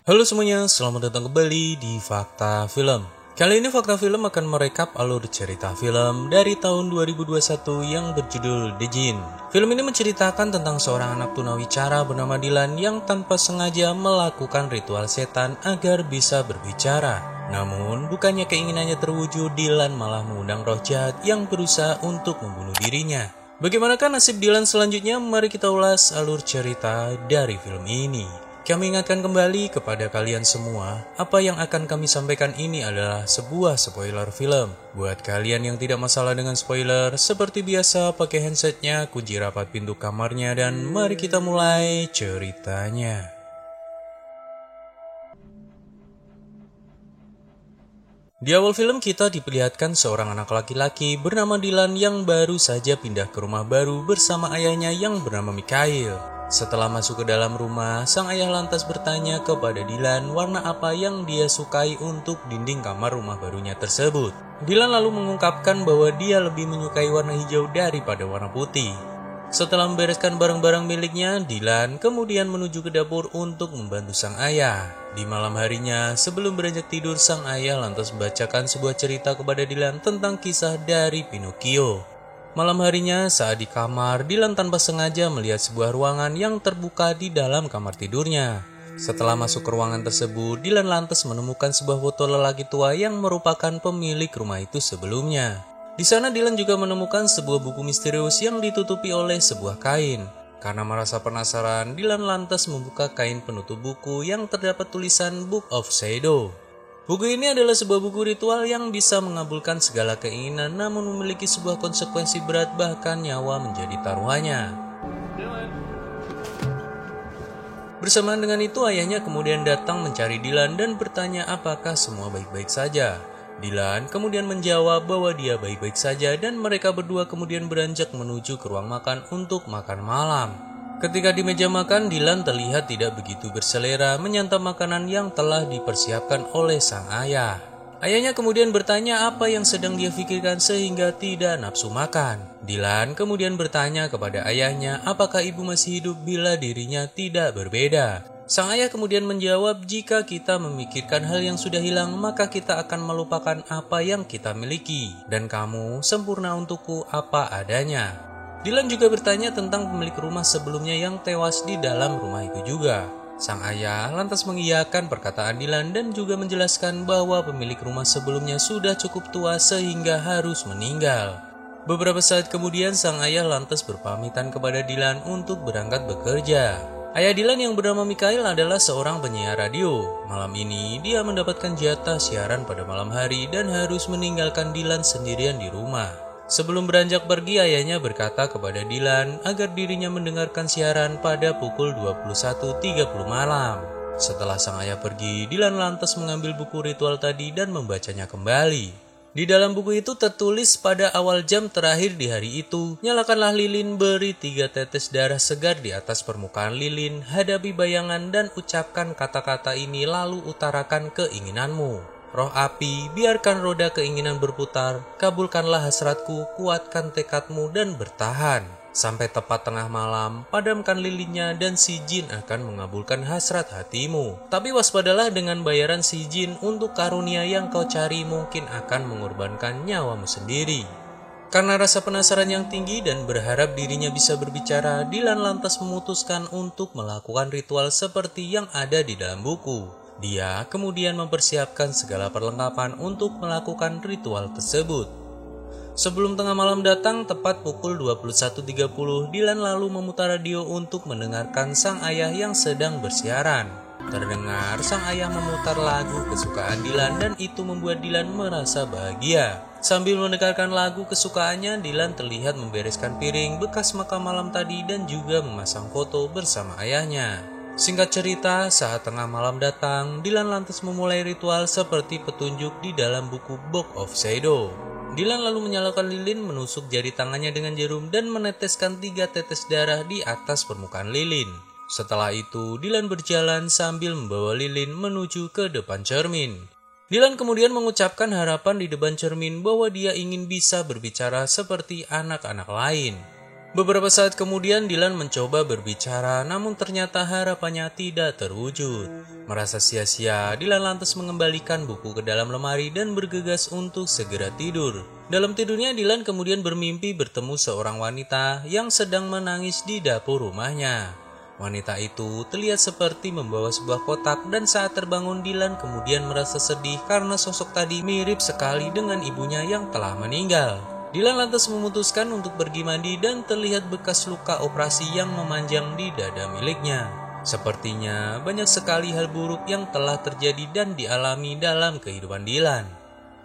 Halo semuanya, selamat datang kembali di Fakta Film. Kali ini Fakta Film akan merekap alur cerita film dari tahun 2021 yang berjudul The Jinn. Film ini menceritakan tentang seorang anak tunawicara bernama Dylan yang tanpa sengaja melakukan ritual setan agar bisa berbicara. Namun, bukannya keinginannya terwujud, Dylan malah mengundang roh jahat yang berusaha untuk membunuh dirinya. Bagaimanakah nasib Dylan selanjutnya? Mari kita ulas alur cerita dari film ini. Kami ingatkan kembali kepada kalian semua, apa yang akan kami sampaikan ini adalah sebuah spoiler film. Buat kalian yang tidak masalah dengan spoiler, seperti biasa pakai handsetnya, kunci rapat pintu kamarnya, dan mari kita mulai ceritanya. Di awal film kita diperlihatkan seorang anak laki-laki bernama Dylan yang baru saja pindah ke rumah baru bersama ayahnya yang bernama Mikhail. Setelah masuk ke dalam rumah, sang ayah lantas bertanya kepada Dylan warna apa yang dia sukai untuk dinding kamar rumah barunya tersebut. Dylan lalu mengungkapkan bahwa dia lebih menyukai warna hijau daripada warna putih. Setelah membereskan barang-barang miliknya, Dylan kemudian menuju ke dapur untuk membantu sang ayah. Di malam harinya, sebelum beranjak tidur, sang ayah lantas membacakan sebuah cerita kepada Dylan tentang kisah dari Pinocchio. Malam harinya, saat di kamar, Dylan tanpa sengaja melihat sebuah ruangan yang terbuka di dalam kamar tidurnya. Setelah masuk ke ruangan tersebut, Dylan lantas menemukan sebuah foto lelaki tua yang merupakan pemilik rumah itu sebelumnya. Di sana Dylan juga menemukan sebuah buku misterius yang ditutupi oleh sebuah kain. Karena merasa penasaran, Dylan lantas membuka kain penutup buku yang terdapat tulisan Book of Shadow. Buku ini adalah sebuah buku ritual yang bisa mengabulkan segala keinginan namun memiliki sebuah konsekuensi berat, bahkan nyawa menjadi taruhannya. Bersamaan dengan itu, ayahnya kemudian datang mencari Dylan dan bertanya apakah semua baik-baik saja. Dylan kemudian menjawab bahwa dia baik-baik saja dan mereka berdua kemudian beranjak menuju ke ruang makan untuk makan malam. Ketika di meja makan, Dylan terlihat tidak begitu berselera menyantap makanan yang telah dipersiapkan oleh sang ayah. Ayahnya kemudian bertanya apa yang sedang dia pikirkan sehingga tidak nafsu makan. Dylan kemudian bertanya kepada ayahnya apakah ibu masih hidup bila dirinya tidak berbeda. Sang ayah kemudian menjawab, jika kita memikirkan hal yang sudah hilang, maka kita akan melupakan apa yang kita miliki. Dan kamu sempurna untukku apa adanya. Dylan juga bertanya tentang pemilik rumah sebelumnya yang tewas di dalam rumah itu juga. Sang ayah lantas mengiyakan perkataan Dylan dan juga menjelaskan bahwa pemilik rumah sebelumnya sudah cukup tua sehingga harus meninggal. Beberapa saat kemudian sang ayah lantas berpamitan kepada Dylan untuk berangkat bekerja. Ayah Dylan yang bernama Mikhail adalah seorang penyiar radio. Malam ini dia mendapatkan jatah siaran pada malam hari dan harus meninggalkan Dylan sendirian di rumah. Sebelum beranjak pergi, ayahnya berkata kepada Dylan agar dirinya mendengarkan siaran pada pukul 21.30 malam. Setelah sang ayah pergi, Dylan lantas mengambil buku ritual tadi dan membacanya kembali. Di dalam buku itu tertulis pada awal jam terakhir di hari itu, nyalakanlah lilin, beri 3 tetes darah segar di atas permukaan lilin, hadapi bayangan dan ucapkan kata-kata ini lalu utarakan keinginanmu. Roh api, biarkan roda keinginan berputar, kabulkanlah hasratku, kuatkan tekadmu dan bertahan. Sampai tepat tengah malam, padamkan lilinnya dan si jin akan mengabulkan hasrat hatimu. Tapi waspadalah dengan bayaran si jin untuk karunia yang kau cari mungkin akan mengorbankan nyawamu sendiri. Karena rasa penasaran yang tinggi dan berharap dirinya bisa berbicara, Dylan lantas memutuskan untuk melakukan ritual seperti yang ada di dalam buku. Dia kemudian mempersiapkan segala perlengkapan untuk melakukan ritual tersebut. Sebelum tengah malam datang, tepat pukul 21.30, Dylan lalu memutar radio untuk mendengarkan sang ayah yang sedang bersiaran. Terdengar sang ayah memutar lagu kesukaan Dylan dan itu membuat Dylan merasa bahagia. Sambil mendengarkan lagu kesukaannya, Dylan terlihat membereskan piring bekas makan malam tadi dan juga memasang foto bersama ayahnya. Singkat cerita, saat tengah malam datang, Dylan lantas memulai ritual seperti petunjuk di dalam buku Book of Shadow. Dylan lalu menyalakan lilin, menusuk jari tangannya dengan jarum dan meneteskan 3 tetes darah di atas permukaan lilin. Setelah itu, Dylan berjalan sambil membawa lilin menuju ke depan cermin. Dylan kemudian mengucapkan harapan di depan cermin bahwa dia ingin bisa berbicara seperti anak-anak lain. Beberapa saat kemudian Dylan mencoba berbicara, namun ternyata harapannya tidak terwujud. Merasa sia-sia, Dylan lantas mengembalikan buku ke dalam lemari dan bergegas untuk segera tidur. Dalam tidurnya Dylan kemudian bermimpi bertemu seorang wanita yang sedang menangis di dapur rumahnya. Wanita itu terlihat seperti membawa sebuah kotak dan saat terbangun Dylan kemudian merasa sedih karena sosok tadi mirip sekali dengan ibunya yang telah meninggal. Dylan lantas memutuskan untuk pergi mandi dan terlihat bekas luka operasi yang memanjang di dada miliknya. Sepertinya banyak sekali hal buruk yang telah terjadi dan dialami dalam kehidupan Dylan.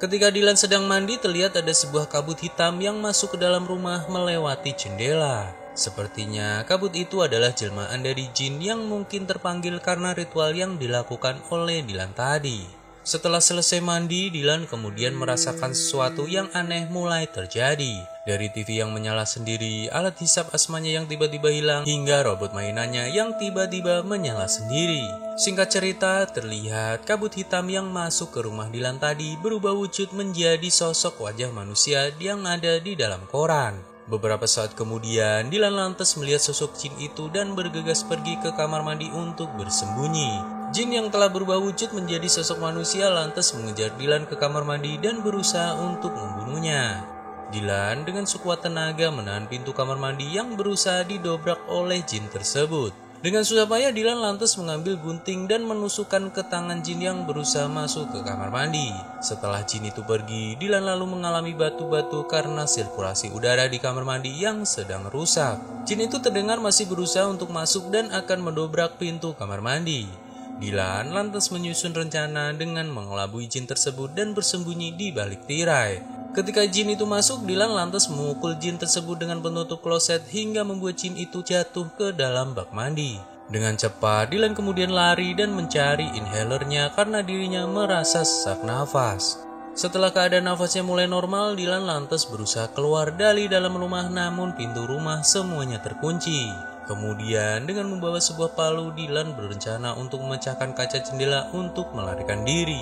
Ketika Dylan sedang mandi, terlihat ada sebuah kabut hitam yang masuk ke dalam rumah melewati jendela. Sepertinya kabut itu adalah jelmaan dari jin yang mungkin terpanggil karena ritual yang dilakukan oleh Dylan tadi. Setelah selesai mandi, Dylan kemudian merasakan sesuatu yang aneh mulai terjadi. Dari TV yang menyala sendiri, alat hisap asmanya yang tiba-tiba hilang, hingga robot mainannya yang tiba-tiba menyala sendiri. Singkat cerita, terlihat kabut hitam yang masuk ke rumah Dylan tadi berubah wujud menjadi sosok wajah manusia yang ada di dalam koran. Beberapa saat kemudian, Dylan lantas melihat sosok jin itu dan bergegas pergi ke kamar mandi untuk bersembunyi. Jin yang telah berubah wujud menjadi sosok manusia lantas mengejar Dylan ke kamar mandi dan berusaha untuk membunuhnya. Dylan dengan sekuat tenaga menahan pintu kamar mandi yang berusaha didobrak oleh jin tersebut. Dengan susah payah Dylan lantas mengambil gunting dan menusukkan ke tangan jin yang berusaha masuk ke kamar mandi. Setelah jin itu pergi, Dylan lalu mengalami batu-batu karena sirkulasi udara di kamar mandi yang sedang rusak. Jin itu terdengar masih berusaha untuk masuk dan akan mendobrak pintu kamar mandi. Dylan lantas menyusun rencana dengan mengelabui jin tersebut dan bersembunyi di balik tirai. Ketika jin itu masuk, Dylan lantas memukul jin tersebut dengan penutup kloset hingga membuat jin itu jatuh ke dalam bak mandi. Dengan cepat, Dylan kemudian lari dan mencari inhalernya karena dirinya merasa sesak nafas. Setelah keadaan nafasnya mulai normal, Dylan lantas berusaha keluar dari dalam rumah, namun pintu rumah semuanya terkunci. Kemudian dengan membawa sebuah palu, Dylan berencana untuk memecahkan kaca jendela untuk melarikan diri.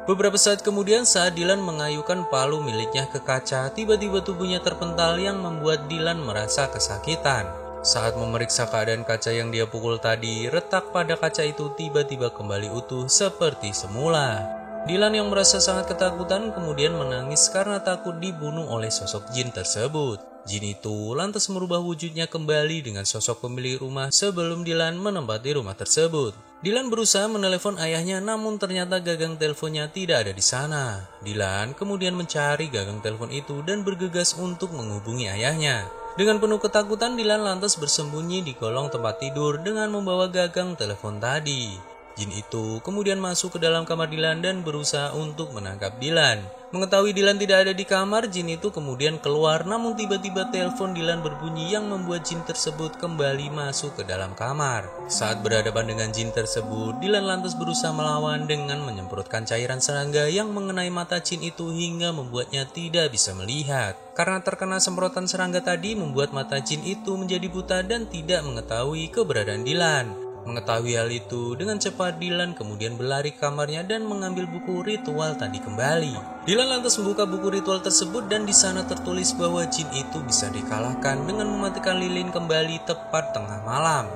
Beberapa saat kemudian saat Dylan mengayukan palu miliknya ke kaca, tiba-tiba tubuhnya terpental yang membuat Dylan merasa kesakitan. Saat memeriksa keadaan kaca yang dia pukul tadi, retak pada kaca itu tiba-tiba kembali utuh seperti semula. Dylan yang merasa sangat ketakutan kemudian menangis karena takut dibunuh oleh sosok jin tersebut. Jin itu lantas merubah wujudnya kembali dengan sosok pemilik rumah sebelum Dylan menempati rumah tersebut. Dylan berusaha menelepon ayahnya namun ternyata gagang teleponnya tidak ada di sana. Dylan kemudian mencari gagang telepon itu dan bergegas untuk menghubungi ayahnya. Dengan penuh ketakutan, Dylan lantas bersembunyi di kolong tempat tidur dengan membawa gagang telepon tadi. Jin itu kemudian masuk ke dalam kamar Dylan dan berusaha untuk menangkap Dylan. Mengetahui Dylan tidak ada di kamar, jin itu kemudian keluar, namun tiba-tiba telepon Dylan berbunyi yang membuat jin tersebut kembali masuk ke dalam kamar. Saat berhadapan dengan jin tersebut, Dylan lantas berusaha melawan dengan menyemprotkan cairan serangga yang mengenai mata jin itu hingga membuatnya tidak bisa melihat. Karena terkena semprotan serangga tadi membuat mata jin itu menjadi buta dan tidak mengetahui keberadaan Dylan. Mengetahui hal itu, dengan cepat Dylan kemudian berlari ke kamarnya dan mengambil buku ritual tadi kembali. Dylan lantas membuka buku ritual tersebut dan di sana tertulis bahwa jin itu bisa dikalahkan dengan mematikan lilin kembali tepat tengah malam.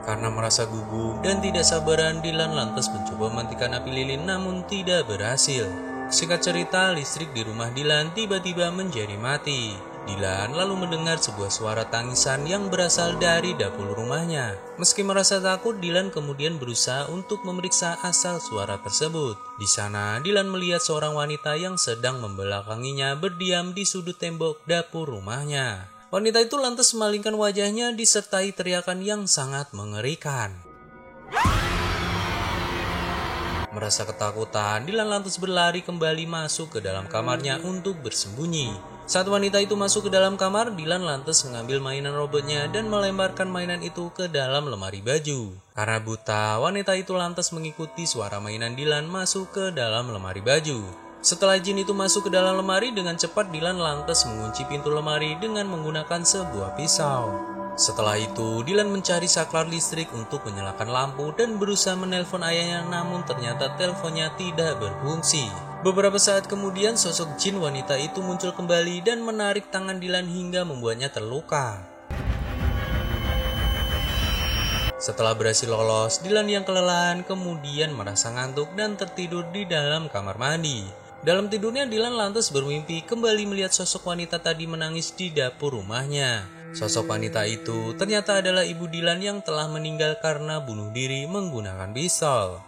Karena merasa gugup dan tidak sabaran, Dylan lantas mencoba mematikan api lilin namun tidak berhasil. Singkat cerita, listrik di rumah Dylan tiba-tiba menjadi mati. Dylan lalu mendengar sebuah suara tangisan yang berasal dari dapur rumahnya. Meski merasa takut, Dylan kemudian berusaha untuk memeriksa asal suara tersebut. Di sana, Dylan melihat seorang wanita yang sedang membelakanginya berdiam di sudut tembok dapur rumahnya. Wanita itu lantas memalingkan wajahnya disertai teriakan yang sangat mengerikan. Merasa ketakutan, Dylan lantas berlari kembali masuk ke dalam kamarnya untuk bersembunyi. Saat wanita itu masuk ke dalam kamar, Dylan lantas mengambil mainan robotnya dan melemparkan mainan itu ke dalam lemari baju. Karena buta, wanita itu lantas mengikuti suara mainan Dylan masuk ke dalam lemari baju. Setelah jin itu masuk ke dalam lemari, dengan cepat Dylan lantas mengunci pintu lemari dengan menggunakan sebuah pisau. Setelah itu, Dylan mencari saklar listrik untuk menyalakan lampu dan berusaha menelpon ayahnya, namun ternyata teleponnya tidak berfungsi. Beberapa saat kemudian, sosok jin wanita itu muncul kembali dan menarik tangan Dylan hingga membuatnya terluka. Setelah berhasil lolos, Dylan yang kelelahan kemudian merasa ngantuk dan tertidur di dalam kamar mandi. Dalam tidurnya, Dylan lantas bermimpi kembali melihat sosok wanita tadi menangis di dapur rumahnya. Sosok wanita itu ternyata adalah ibu Dylan yang telah meninggal karena bunuh diri menggunakan pistol.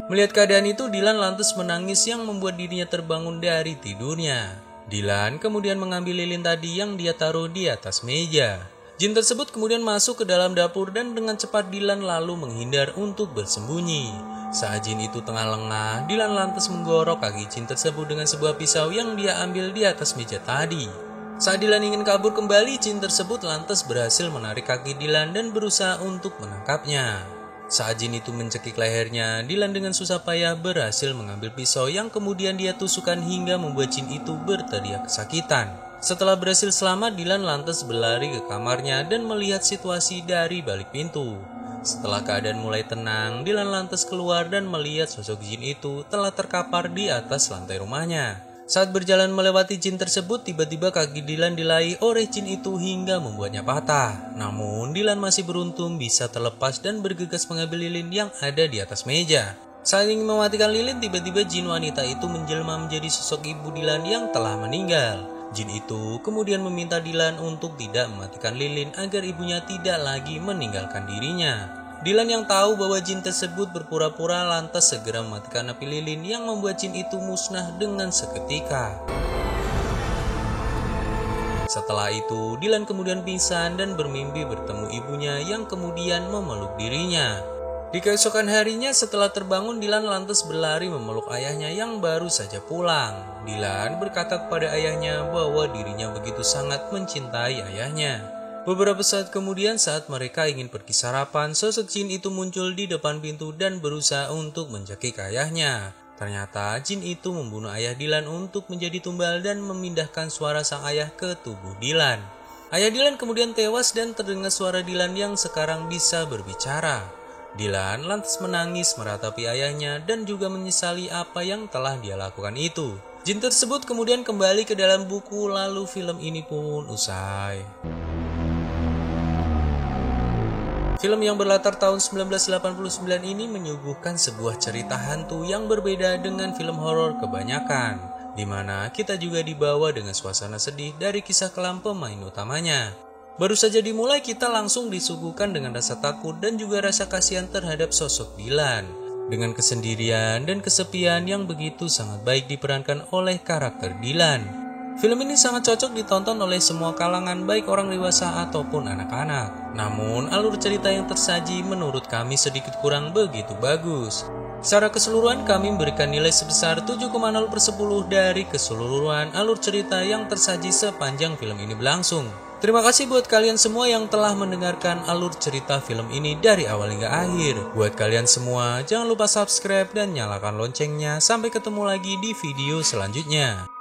Melihat keadaan itu, Dylan lantas menangis yang membuat dirinya terbangun dari tidurnya. Dylan kemudian mengambil lilin tadi yang dia taruh di atas meja. Jin tersebut kemudian masuk ke dalam dapur dan dengan cepat Dylan lalu menghindar untuk bersembunyi. Saat jin itu tengah lengah, Dylan lantas menggorok kaki jin tersebut dengan sebuah pisau yang dia ambil di atas meja tadi. Saat Dylan ingin kabur kembali, jin tersebut lantas berhasil menarik kaki Dylan dan berusaha untuk menangkapnya. Saat jin itu mencekik lehernya, Dylan dengan susah payah berhasil mengambil pisau yang kemudian dia tusukkan hingga membuat jin itu berteriak kesakitan. Setelah berhasil selamat, Dylan lantas berlari ke kamarnya dan melihat situasi dari balik pintu. Setelah keadaan mulai tenang, Dylan lantas keluar dan melihat sosok jin itu telah terkapar di atas lantai rumahnya. Saat berjalan melewati jin tersebut, tiba-tiba kaki Dylan diraih oleh jin itu hingga membuatnya patah. Namun, Dylan masih beruntung bisa terlepas dan bergegas mengambil lilin yang ada di atas meja. Saat ingin mematikan lilin, tiba-tiba jin wanita itu menjelma menjadi sosok ibu Dylan yang telah meninggal. Jin itu kemudian meminta Dylan untuk tidak mematikan lilin agar ibunya tidak lagi meninggalkan dirinya. Dylan yang tahu bahwa jin tersebut berpura-pura lantas segera mematikan api lilin yang membuat jin itu musnah dengan seketika. Setelah itu, Dylan kemudian pingsan dan bermimpi bertemu ibunya yang kemudian memeluk dirinya. Di keesokan harinya setelah terbangun, Dylan lantas berlari memeluk ayahnya yang baru saja pulang. Dylan berkata kepada ayahnya bahwa dirinya begitu sangat mencintai ayahnya. Beberapa saat kemudian saat mereka ingin pergi sarapan, sosok jin itu muncul di depan pintu dan berusaha untuk mencekik ayahnya. Ternyata jin itu membunuh ayah Dylan untuk menjadi tumbal dan memindahkan suara sang ayah ke tubuh Dylan. Ayah Dylan kemudian tewas dan terdengar suara Dylan yang sekarang bisa berbicara. Dylan lantas menangis meratapi ayahnya dan juga menyesali apa yang telah dia lakukan itu. Jin tersebut kemudian kembali ke dalam buku lalu film ini pun usai. Film yang berlatar tahun 1989 ini menyuguhkan sebuah cerita hantu yang berbeda dengan film horor kebanyakan, di mana kita juga dibawa dengan suasana sedih dari kisah kelam pemain utamanya. Baru saja dimulai kita langsung disuguhkan dengan rasa takut dan juga rasa kasihan terhadap sosok Dylan, dengan kesendirian dan kesepian yang begitu sangat baik diperankan oleh karakter Dylan. Film ini sangat cocok ditonton oleh semua kalangan baik orang dewasa ataupun anak-anak. Namun alur cerita yang tersaji menurut kami sedikit kurang begitu bagus. Secara keseluruhan kami memberikan nilai sebesar 7,0/10 dari keseluruhan alur cerita yang tersaji sepanjang film ini berlangsung. Terima kasih buat kalian semua yang telah mendengarkan alur cerita film ini dari awal hingga akhir. Buat kalian semua, jangan lupa subscribe dan nyalakan loncengnya. Sampai ketemu lagi di video selanjutnya.